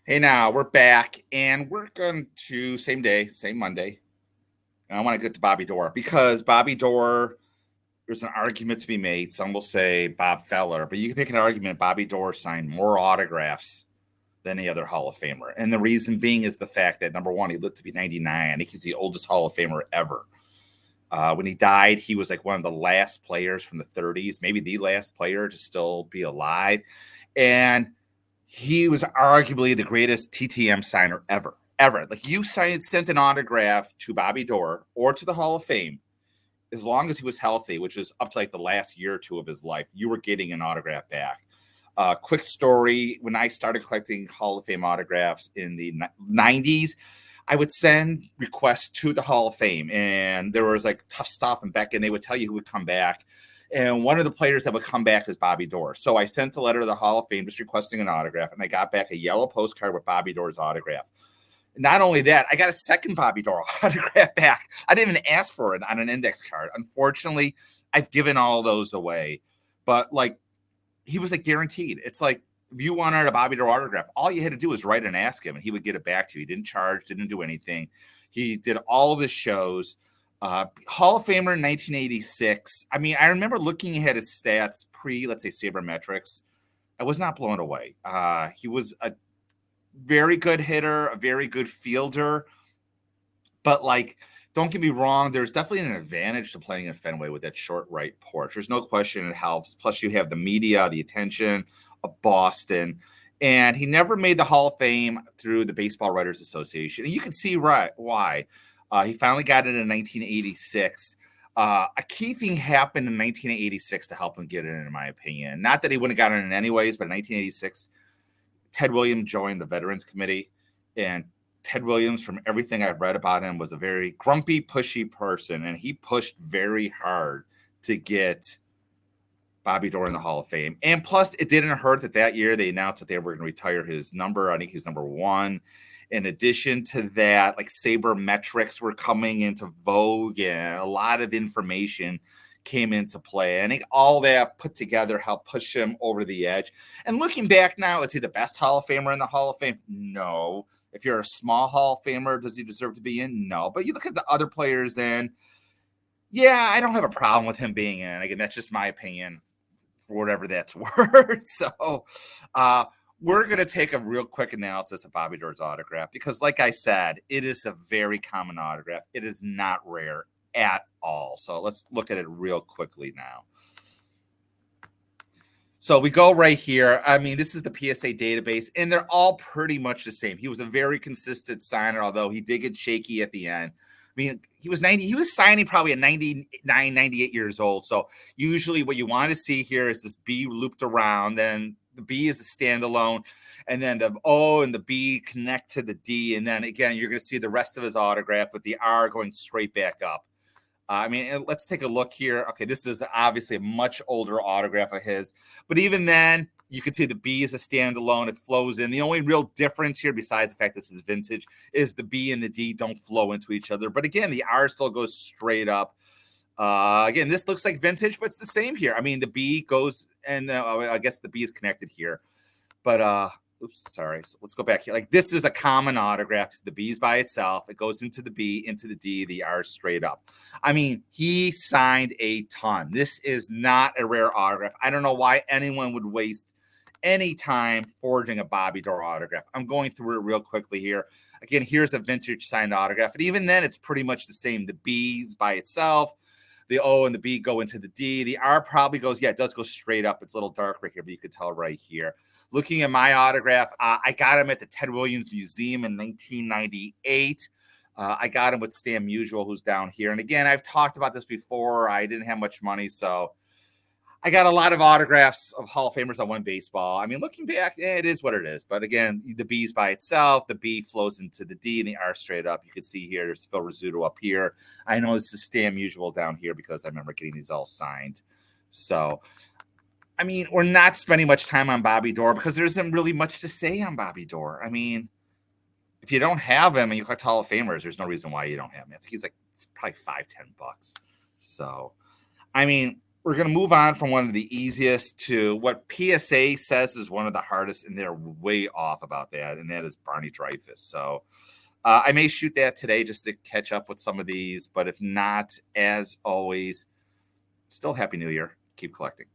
Hey, now we're back, and we're going to same day, same Monday. And I want to get to Bobby Doerr because Bobby Doerr, there's an argument to be made. Some will say Bob Feller, but you can make an argument Bobby Doerr signed more autographs than any other Hall of Famer. And the reason being is the fact that, number one, he lived to be 99. I think he's the oldest Hall of Famer ever. When he died, he was like one of the last players from the 30s, maybe the last player to still be alive. And he was arguably the greatest TTM signer ever. Like you sent an autograph to Bobby Doerr or to the Hall of Fame, as long as he was healthy, which was up to like the last year or two of his life, you were getting an autograph back. Quick story: when I started collecting Hall of Fame autographs in the '90s, I would send requests to the Hall of Fame, and there was like tough stuff and back, and they would tell you who would come back. And one of the players that would come back is Bobby Doerr. So I sent a letter to the Hall of Fame just requesting an autograph, and I got back a yellow postcard with Bobby Doerr's autograph. Not only that, I got a second Bobby Doerr autograph back. I didn't even ask for it on an index card. Unfortunately, I've given all those away. But like, he was like guaranteed. It's like if you wanted a Bobby Doerr autograph, all you had to do was write and ask him, and he would get it back to you. He didn't charge, didn't do anything. He did all of his shows. Hall of Famer in 1986. I mean, I remember looking at his stats pre, let's say, sabermetrics. I was not blown away. He was a very good hitter, a very good fielder. But, like, don't get me wrong, there's definitely an advantage to playing in Fenway with that short right porch. There's no question it helps. Plus, you have the media, the attention of Boston. And he never made the Hall of Fame through the Baseball Writers Association. And you can see why. He finally got it in 1986. A key thing happened in 1986 to help him get it in my opinion. Not that he wouldn't have gotten it in anyways, but in 1986, Ted Williams joined the Veterans Committee. And Ted Williams, from everything I've read about him, was a very grumpy, pushy person. And he pushed very hard to get Bobby Doerr in the Hall of Fame. And plus, it didn't hurt that year they announced that they were going to retire his number. I think he's number 1. In addition to that, like sabermetrics were coming into vogue and a lot of information came into play. I think all that put together helped push him over the edge. And looking back now, is he the best Hall of Famer in the Hall of Fame? No. If you're a small Hall of Famer, does he deserve to be in? No. But you look at the other players then, yeah, I don't have a problem with him being in. Again, that's just my opinion for whatever that's worth. So, we're going to take a real quick analysis of Bobby Doerr's autograph because, like I said, it is a very common autograph. It is not rare at all. So let's look at it real quickly now. So we go right here. I mean, this is the PSA database, and they're all pretty much the same. He was a very consistent signer, although he did get shaky at the end. I mean, he was signing probably at 99, 98 years old. So usually what you want to see here is this B looped around, then the B is a standalone, and then the O and the B connect to the D. And then again, you're going to see the rest of his autograph with the R going straight back up. I mean, let's take a look here. Okay, this is obviously a much older autograph of his, but even then, you can see the B is a standalone. It flows in. The only real difference here, besides the fact this is vintage, is the B and the D don't flow into each other. But again, the R still goes straight up. Again, this looks like vintage, but it's the same here. I mean, the B goes, and I guess the B is connected here. But oops, sorry. So let's go back here. Like this is a common autograph. The B's by itself. It goes into the B, into the D, the R straight up. I mean, he signed a ton. This is not a rare autograph. I don't know why anyone would waste any time forging a Bobby Doerr autograph. I'm going through it real quickly here. Again, here's a vintage signed autograph. And even then, it's pretty much the same. The B's by itself. The O and the B go into the D. The R probably goes, yeah, it does go straight up. It's a little dark right here, but you could tell right here. Looking at my autograph, I got him at the Ted Williams Museum in 1998. I got him with Stan Musial, who's down here. And again, I've talked about this before. I didn't have much money, so I got a lot of autographs of Hall of Famers on One Baseball. I mean, looking back, it is what it is. But again, the B's by itself, the B flows into the D and the R straight up. You can see here, there's Phil Rizzuto up here. I know this is Stan Musial down here because I remember getting these all signed. So, I mean, we're not spending much time on Bobby Doerr because there isn't really much to say on Bobby Doerr. I mean, if you don't have him and you collect Hall of Famers, there's no reason why you don't have him. I think he's like probably $5-10. So, I mean, we're going to move on from one of the easiest to what PSA says is one of the hardest, and they're way off about that, and that is Barney Dreyfuss. So I may shoot that today just to catch up with some of these, but if not, as always, still Happy New Year. Keep collecting.